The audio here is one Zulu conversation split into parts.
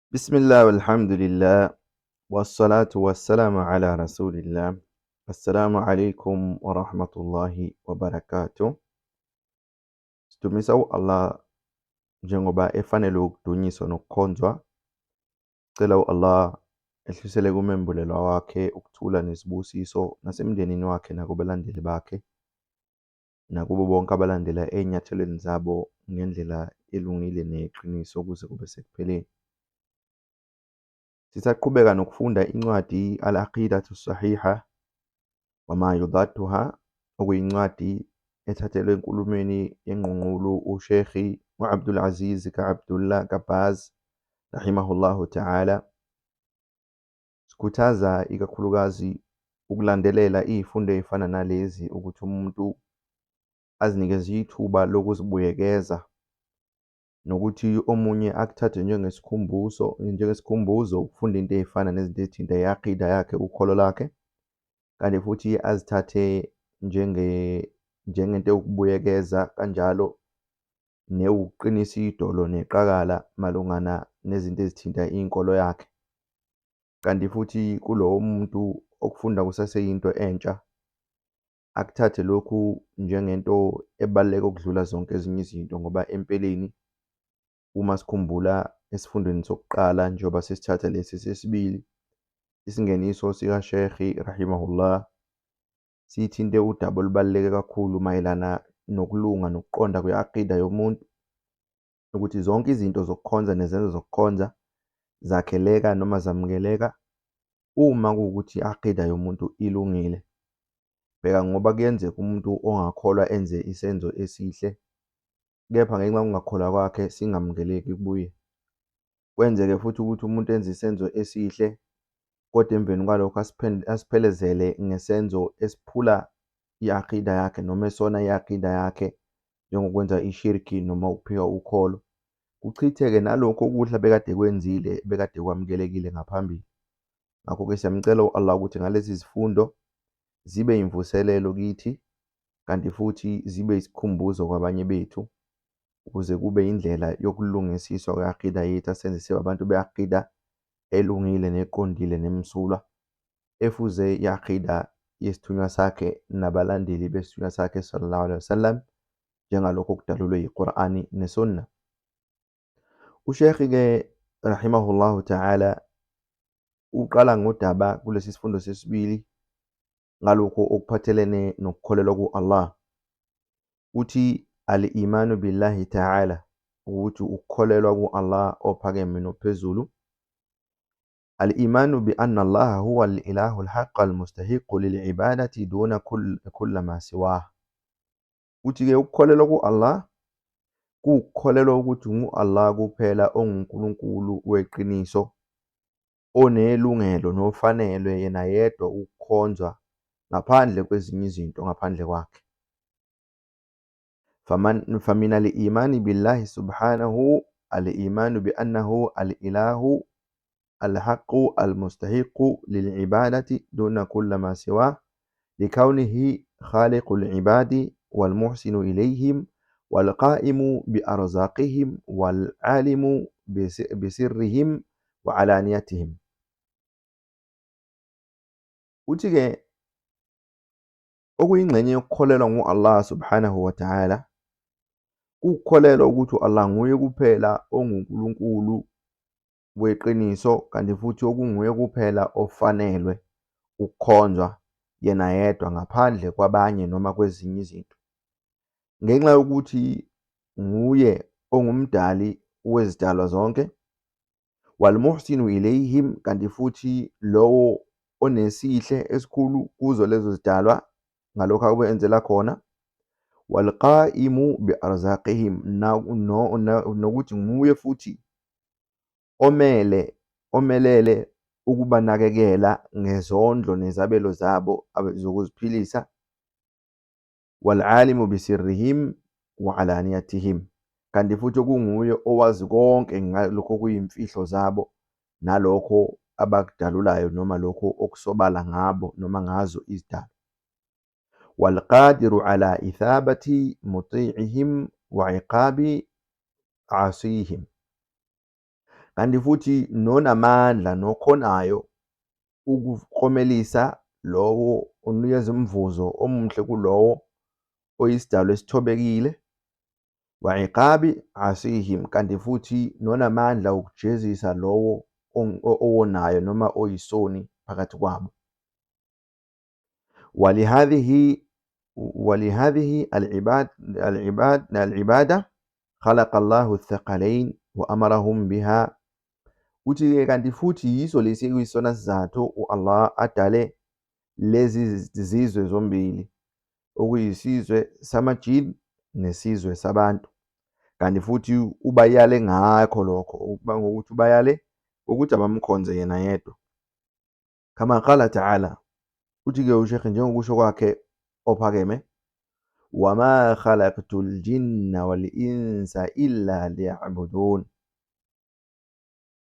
بسم الله والحمد لله والصلاة والسلام على رسول الله. السلام عليكم ورحمة الله وبركاته. Sidumisa u-Allah njengoba efanele ukudunyiswa nokukhonzwa. Cela u-Allah ehlisele kumembulelwa wakhe ukuthula nesibusiso nasemndenini wakhe nakubalandeli bakhe nakubo bonke abalandela ey'nyathelweni zabo ngendlela elungile neqiniso kuze kube sekupheleni. Sisaqhubeka nokufunda incwadi Al-Aqidatu Sahiha wama Yudatuha, okuyincwadi ethathelwe enkulumweni yenqunqulu uSheikh Abdul Aziz ka-Abdullah ka-Baz rahimahullahu ta'ala. Sikhuthaza ikakhulukazi ukulandelela iy'fundo ey'fana nalezi ukuthi umuntu azinikeze ithuba lokuzibuyekeza nokuthi omunye akuthathe njengesikhumbuzo ukufunda into ey'fana nezinto ezithinta i-aqida yakhe, ukholo lakhe, kanti futhi azithathe njengento yokubuyekeza kanjalo newukuqinisa idolo neqakala malungana nezinto ezithinta inkolo yakhe. Kanti futhi kulowo muntu okufunda kusaseyinto entsha, akuthathe lokhu njengento ebaluleke ukudlula zonke ezinye izinto, ngoba empeleni uma sikhumbula esifundweni sokuqala njengoba sesithatha lesi sesibili, isingeniso sika-Sheikh rahimahullah sithinte udaba olubaluleke kakhulu mayelana nokulunga nokuqonda kwe-aqida yomuntu, ukuthi zonke izinto zokukhonza nezenzo zokukhonza zakheleka noma zamukeleka uma kuwukuthi i-aqida yomuntu ilungile. Bheka ngoba kuyenzeka umuntu ongakholwa enze isenzo esihle, kepha ngenxa yokungakholwa kwakhe singamukeleki kuye. Kwenzeke futhi ukuthi umuntu enze isenzo esihle kodwa emveni kwalokho asiphelezele ngesenzo esiphula i-aqida yakhe noma esona i-aqida yakhe, njengokwenza ishirki noma ukuphika ukholo, kuchitheke nalokho okuhle bekade kwenzile bekade kwamukelekile ngaphambili. Ngakho-ke siyamcela u-Allah ukuthi ngalezi zifundo zibe imvuselelo kithi, kanti futhi zibe isikhumbuzo kwabanye bethu, ukuze kube indlela yokulungisiswa kwe-aqida yethu, asenze sibe abantu be-aqida elungile neqondile nemsulwa, efuze i-aqida yesithunywa sakhe nabalandeli besithunywa sakhe sallallahu alaihi wasallam, njengalokho okudalulwe yiQur'ani nesunna. USheikh-ke rahimahullahu ta'ala uqala ngodaba kulesi sifundo sesibili ngalokho okuphathelene nokukholelwa ku-Allah. Uthi al-imanu billahi ta'ala, ukuthi ukukholelwa ku-Allah ophakeme nophezulu. Al-imanu bi anna Allah huwa al-ilahu al-haqq al-mustahiqu lil-ibadati duna kulla ma siwah. Uthi-ke ukukholelwa ku-Allah kukholelwa ukuthi ngu-Allah kuphela onguNkulunkulu weqiniso, onelungelo nofanelwe yena yedwa ukukhonzwa ngaphandle kwezinye izinto ngaphandle kwakhe. فمن الإيمان بالله سبحانه الإيمان بأنه الإله الحق المستحق للعبادة دون كل ما سواه، لكونه خالق العباد والمحسن إليهم والقائم بأرزاقهم والعالم بسرهم وعلانيتهم. Uthi-ke okuyingxenye yokukholelwa ngu-Allah subhanahu wa ta'ala, ukukholelwa ukuthi u-Allah nguye kuphela onguNkulunkulu weqiniso, kanti futhi okunguye kuphela ofanelwe ukukhonzwa yena yedwa ngaphandle kwabanye noma kwezinye izinto, ngenxa yokuthi nguye ongumdali wezidalwa zonke, wal muhsinu ilayhim, kanti futhi lowo onesihle esikhulu kuzo lezo zidalwa ngalokho akwenzela khona, wal qaimu bi arzaqihim, nokuthi nguye futhi omelele ukubanakekela ngezondlo nezabelo zabo zokuziphilisa, wal alimu bisirrihim wa alaniyatihim, kanti futhi okunguye owazi konke ngalokho okuyimfihlo zabo nalokho abakudalulayo noma lokho okusobala ngabo noma ngazo izidalwa. Wal qadiru ala ithabati muti'ihim wa iqabi asihim, kanti futhi nonamandla nokhonayo ukuklomelisa lowo unikeza umvuzo omuhle kulowo oyisidalwa esithobekile, wa iqabi asihim, kanti futhi nonamandla ukujezisa lowo owonayo noma oyisoni phakathi kwabo. ولهذه العبادة خلق الله الثقلين وأمرهم بها. Uthi-ke kanti futhi yiso lesi kuyisona sizathu Allah adale lezi zizwe zombili, okuyisizwe samajini nesizwe sabantu, kanti futhi ubayale ngakho lokho, ukuba ngokuthi ubayale ukuthi abamkhonze yena yedwa. Kama qala ta'ala, uthi-ke uSheikh njengokusho kwakhe ophakeme, wama khalaqtul jinna wal insa illa liya'budun.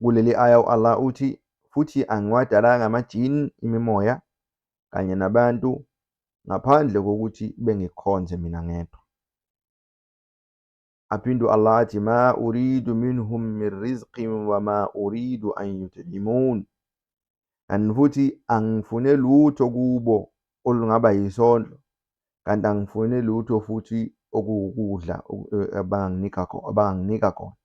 Kuleli aya Allah uthi futhi angiwadalanga amajini, imimoya kanye nabantu ngaphandle kokuthi bengikhonze mina ngedwa. Aphinde Allah athi ma uridu minhum min rizqin wa ma uridu an yut'imun. Kanti futhi angifune lutho kubo olungaba yisondlo, kanti angifune lutho futhi okuwukudla abanganginika khona.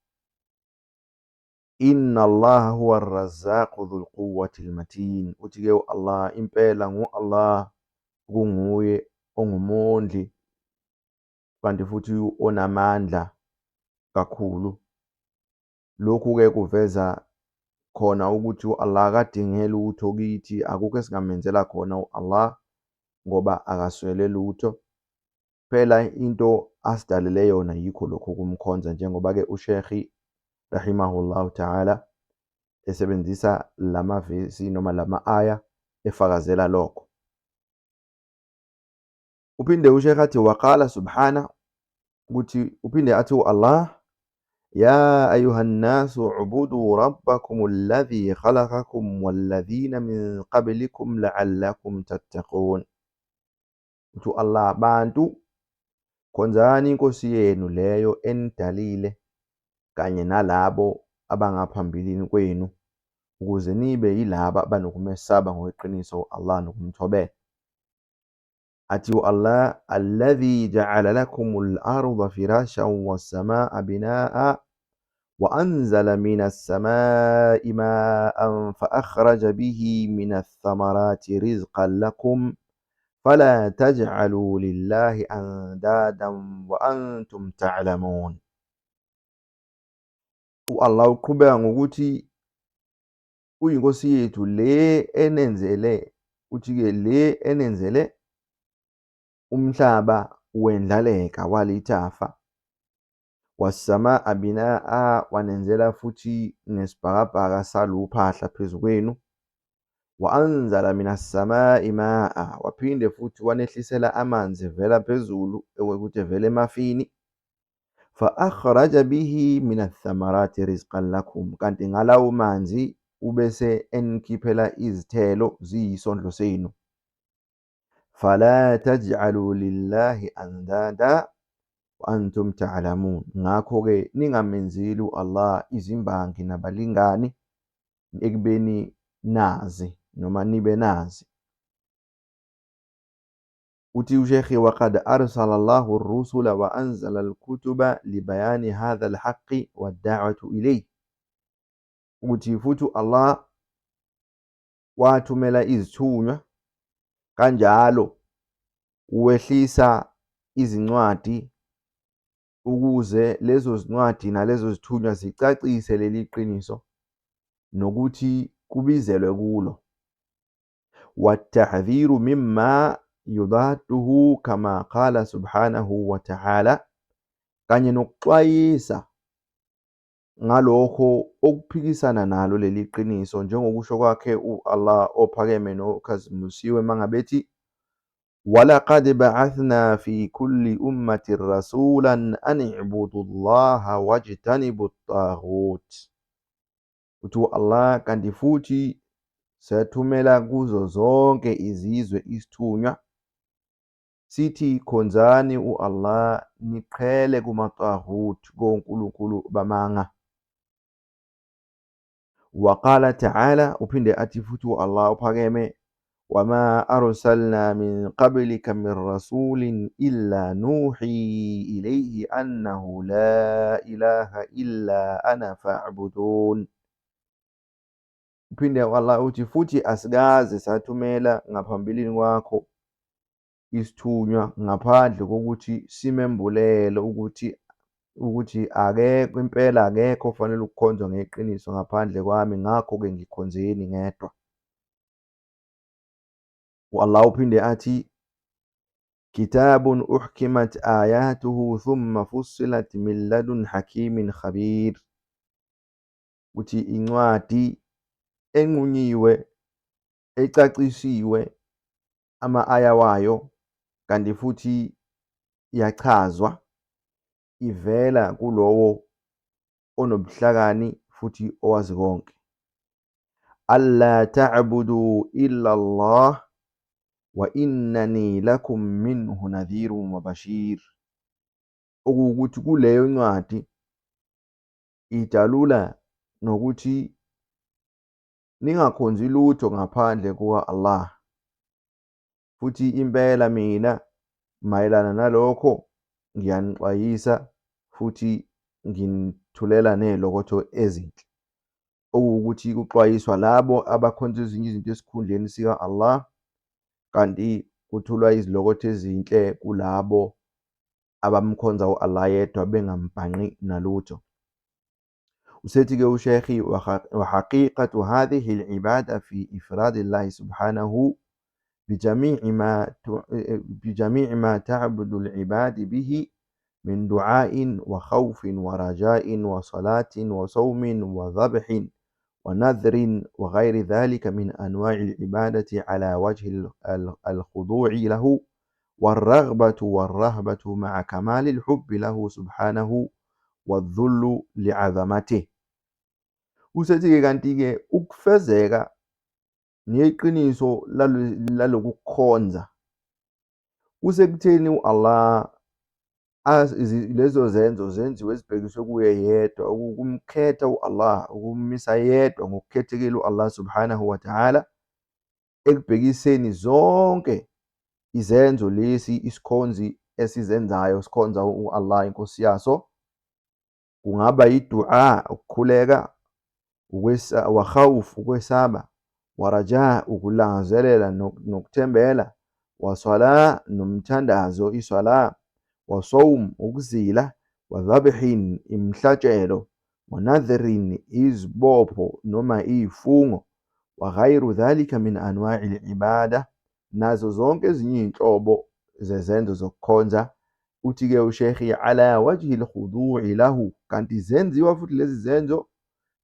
Inna Allaha huwa ar-razzaqu dhul quwwati al-matin. Uthi-ke Allah impela Allah kunguye ongumondli kanti futhi onamandla kakhulu. Lokhu-ke kuveza khona ukuthi Allah akadinge lutho kithi, akukho esingamenzela khona Allah ngoba akaswele lutho. Phela into asidalele yona yikho lokho kumkhonza, njengoba-ke uSheikh rahimahullahu ta'ala esebenzisa lamavesi noma lama aya efakazela lokho. Uphinde uSheikh athi waqala subhana, ukuthi uphinde athi Allah, ya ayuhan nasu ubudu rabbakum alladhi khalaqakum walladhina min qablikum la'allakum tattaqun. Uthi Allah, abantu khonzani inkosi yenu leyo enidalile kanye nalabo abangaphambilini kwenu, ukuze nibe yilaba abanokumesaba ngokweqiniso Allah nokumthobela. Athi Allah, alladhi ja'ala lakumul arda firashan was samaa binaa wa anzala minas samaa'i maa'an fa akhraja bihi minath thamarati rizqan lakum fala taj'alu lillahi andadan wa antum ta'lamun. Allah uqhubeka ngokuthi uyinkosi yethu le enenzele, uthi-ke le enenzele umhlaba wendlaleka walithafa, was-samaa binaa, wanenzela futhi nesibhakabhaka saluphahla phezu kwenu, wa anzala minas samaa'i ma'a, waphinde futhi wanehlisela amanzi vela phezulu ukuthi evele emafini, fa akhraja bihi minath thamarati rizqan lakum, kanti ngalawo manzi ubese enikhiphela izithelo ziyisondlo senu. Fala taj'alu lillahi andada wa antum ta'lamun. Ngakho-ke ningamenzeli Allah izimbangi nabalingani ekubeni nazi noma nibe nazi. Uthi uSheikh waqad arsala Allahu ar-rusula wa anzala al-kutuba li bayani hadha al-haqqi wad-da'wati ilayhi. Uthi futhi Allah wathumela izithunywa, kanjalo wehlisa izincwadi ukuze lezo zincwadi nalezo zithunywa zicacise leli qiniso nokuthi kubizelwe kulo. Wat-tahdhiru mimma yudaduhu kama qala subhanahu wa ta'ala, kanye nokuxwayisa ngalokho okuphikisana nalo leli qiniso, njengokusho kwakhe Allah ophakeme nokhazimusiwe mangabethi walaqad ba'athna fi kulli ummatin rasulan an i'budu Allaha wajtanibu at-taghut. Uthi Allah, kanti futhi sathumela kuzo zonke izizwe isithunywa sithi khonzani Allah, niqhele kuma-taghut, konkulunkulu bamanga. Waqala ta'ala, uphinde athi futhi Allah uphakeme, wama arsalna min qablika min rasulin illa nuhi ilayhi annahu la ilaha illa ana fa'budun. Uphinde Allah uthi futhi asikaze sathumela ngaphambilini kwakho isithunywa ngaphandle kokuthi simembulele ukuthi akekho impela, akekho ofanele ukukhonzwa ngeqiniso ngaphandle kwami, ngakho-ke ngikhonzeni ngedwa. Allah uphinde athi, kitabun uhkimat ayatuhu thumma fussilat min ladun hakimin khabir. Uthi incwadi enqunyiwe, ecacisiwe ama-aya wayo, kanti futhi yachazwa, ivela kulowo onobuhlakani futhi owazi konke. Alla ta'budu illa Allah wa innani lakum minhu nadhirun wa bashir. Okuwukuthi kuleyo ncwadi idalula nokuthi ningakhonzi lutho ngaphandle kuka Allah, futhi impela mina mayelana nalokho ngiyanixwayisa futhi nginithulela nezilokotho ezinhle. Okuwukuthi kuxwayiswa labo abakhonza ezinye izinto esikhundleni sika Allah, kanti kuthulwa izilokotho ezinhle kulabo abamkhonza u-Allah yedwa bengamubhanqi nalutho. Usethi-ke uSheikh, wa haqiqatu hadhihi al-ibada fi ifradillahi subhanahu bijami'i ma ta'budu al-ibadi bihi min du'ain wa khawfin wa raja'in wa salatin wa sawmin wa dhabhin wa nadhrin wa ghayri dhalika min anwa'i al-ibadati ala wajhi al-khudu'i lahu والرغبة والرهبة مع كمال الحب له سبحانه والذل لعظمته. Usethi-ke kanti-ke ukufezeka neqiniso laloku kukhonza kusekutheni u-Allah lezo zenzo zenziwe zibhekiswe kuye yedwa, ukumkhetha u-Allah, ukummisa yedwa ngokukhethekile u-Allah subhanahu wa ta'ala, ekubhekiseni zonke izenzo lesi isikhonzi esizenzayo sikhonza u-Allah inkosi yaso, kungaba yidua, ukukhuleka, wa khawf, ukwesaba, wa raja, ukulangazelela nokuthembela, wa sala, nomthandazo, iswala, wa sawm, ukuzila, wa dhabhin, imhlatshelo, wa nadhrin, izibopho noma izifungo, wa ghayru dhalika min anwa'i al-ibada, nazo zonke ezinye izinhlobo zezenzo zokukhonza. Uthi-ke uSheikh, ala wajhi al-khudu'i lahu, kanti zenziwa futhi lezi zenzo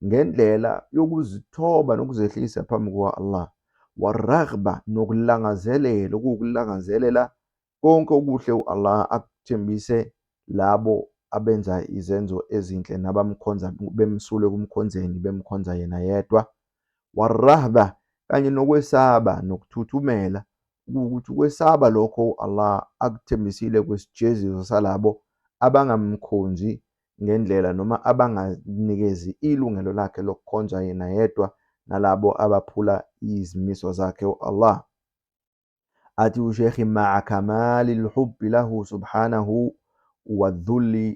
ngendlela yokuzithoba nokuzehlisa phambi kuka-Allah, waraghba, nokulangazelela, ukulangazelela konke okuhle u-Allah akuthembise labo abenza izenzo ezinhle nabamkhonza, bemsule kumkhonzeni, bemkhonza yena yedwa. Warahba, kanye nokwesaba nokuthuthumela, ukuthi ukwesaba lokho Allah akuthembisile kwesijeziso salabo abangamkhonzi ngendlela noma abanganikezi ilungelo lakhe lokukhonza yena yedwa, nalabo abaphula izimiso zakhe u-Allah. Athi uSheikh, ma'a kamali al-hubbi lahu subhanahu wa dhulli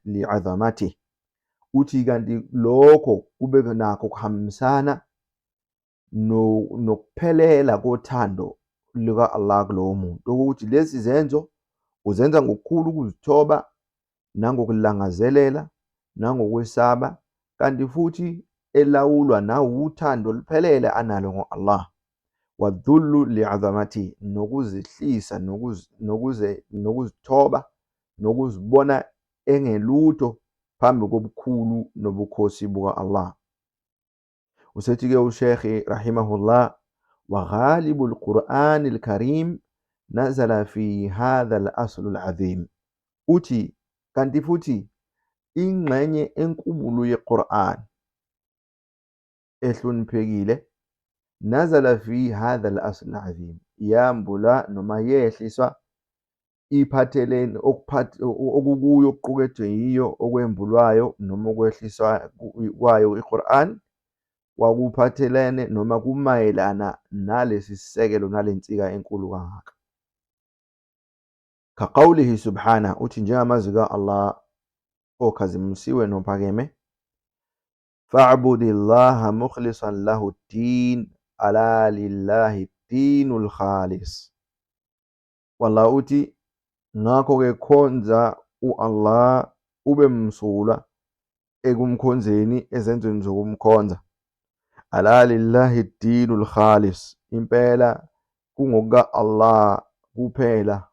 li'azamatihi. Uthi kanti lokho kube nakho kuhambisana nokuphelela kothando lika-Allah kulowo muntu, ukuthi lezi zenzo uzenza ngokukhulu ukuzithoba, nangokulangazelela, nangokwesaba, kanti futhi elawulwa nawuthando oluphelele analo ngo-Allah. Wadhullu li'azamati, nokuzehlisa, nokuzithoba, nokuzibona engelutho phambi kobukhulu nobukhosi buka-Allah. Usethi-ke uSheikh rahimahullah, wa ghalibu al-Qur'an al-Karim nazala fi hadha al-asl al-azim. Uthi kanti futhi ingxenye enkulu ye-Qur'an ehloniphekile, nazala fi hadha al-asl al-azim, yambula noma yehliswa iphathelene okukuyo, okuqukethwe yiyo, okwembulwayo noma okwehliswa kwayo i-Qur'an, wakuphathelene noma kumayelana nalesi sisekelo nalensika enkulu kangaka. Kaqawlihi subhanahu, uthi njengamazwi ka-Allah okhazimulisiwe nophakeme, fa'budillaha mukhlisan lahu ddin ala lillahi ddinul khalis. Wallah uthi ngakho-ke khonza u-Allah ube msulwa ekumkhonzeni ezenzweni zokumkhonza. Ala lillahi ddinul khalis, impela kungokuka Allah kuphela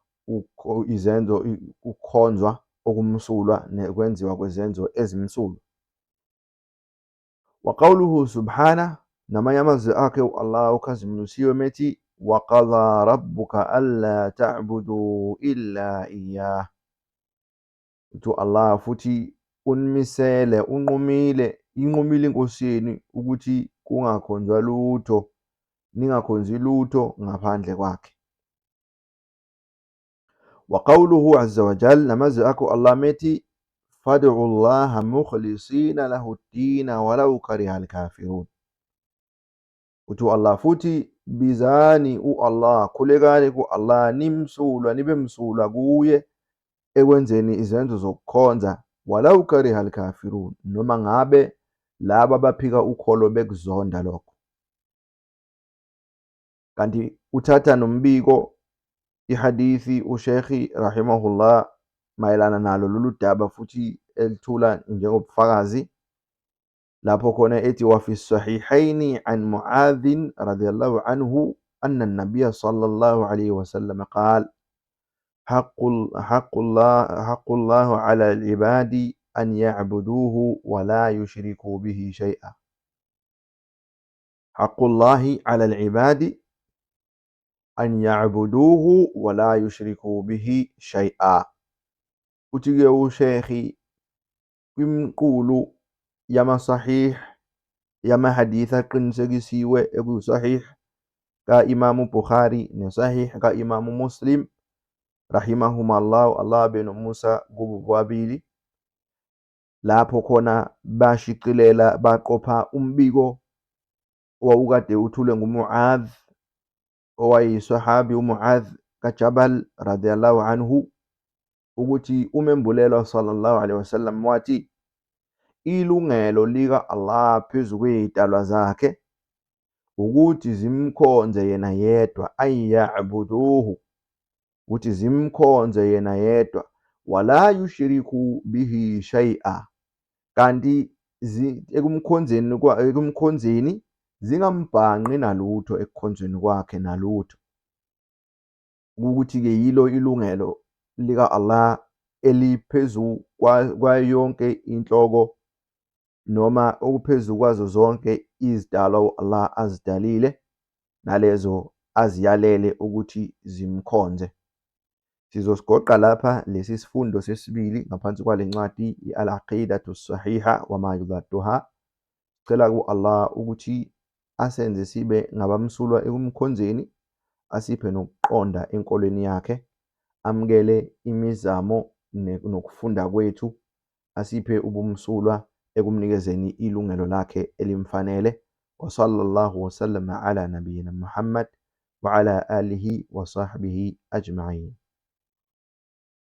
izenzo ukukhonzwa okumsulwa nekwenziwa kwezenzo ezimsulwa. Wa qawluhu subhanahu, namanye amazwi akhe u-Allah ukhazimulisiwe methi wa qadha rabbuka alla ta'budu illa iyyah. Uthi Allah futhi unmisele, inqumile inkosi yenu ukuthi kungakhonzwa lutho, ningakhonzi lutho ngaphandle kwakhe. Wa qawluhu azza wa jalla, namazwi akhe Allah methi fad'u Allaha mukhlisina lahu ddina walau kariha al-kafirun. Uthi Allah futhi bizani u-Allah, khulekani ku-Allah, nibe msulwa kuye ekwenzeni izenzo zokukhonza, walau kariha al-kafirun, noma ngabe laba abaphika ukholo bekuzonda lokho. Kanti uthatha nombiko ihadithi uSheikh rahimahullah mayelana nalo lolu daba futhi elithula njengobufakazi lapho khona ethi wa fi sahihaini an Mu'adh radhiyallahu anhu anna an-nabiy sallallahu alayhi wa sallam qala haqqullah ala al-ibadi an ya'buduhu wa la yushriku bihi shay'a. Haqqullahi ala al-ibadi an ya'buduhu wa la yushriku bihi shay'a. Uthi-ke uSheikh kwimqulu yamasahih yamahadith aqinisekisiwe ekusahih ka Imam Bukhari nesahih ka Imam Muslim rahimahumallah, Allah beno Musa kubo bobabili, lapho khona bashiqilela baqopha umbiko owawukade uthule nguMu'adh, owayisahabi uMu'adh kaJabal radhiyallahu anhu, ukuthi umembulelwa sallallahu alaihi wasallam wathi ilungelo lika Allah phezu kwezidalwa zakhe ukuthi zimkhonze yena yedwa, ayyabuduhu, ukuthi zimkhonze yena yedwa, wala yushriku bihi shay'a, kanti ekumkhonzeni zingambhanqi nalutho, ekukhonzweni kwakhe nalutho. Ukuthi-ke yilo ilungelo lika Allah eliphezu kwayo yonke inhloko noma okuphezu kwazo zonke izidalwa Allah azidalile nalezo aziyalele ukuthi zimkhonze. Sizosigoqa lapha lesi sifundo sesibili ngaphansi kwale ncwadi al-aqidatu sahiha wa ma yudadduha. Sicela ku-Allah ukuthi asenze sibe ngabamsulwa ekumkhonzeni, asiphe nokuqonda enkolweni yakhe, amukele imizamo nokufunda kwethu, asiphe ubumsulwa ekumnikezeni ilungelo lakhe elimfanele. Wa sallallahu wa sallama ala nabiyyina Muhammad wa ala alihi wa sahbihi ajma'in.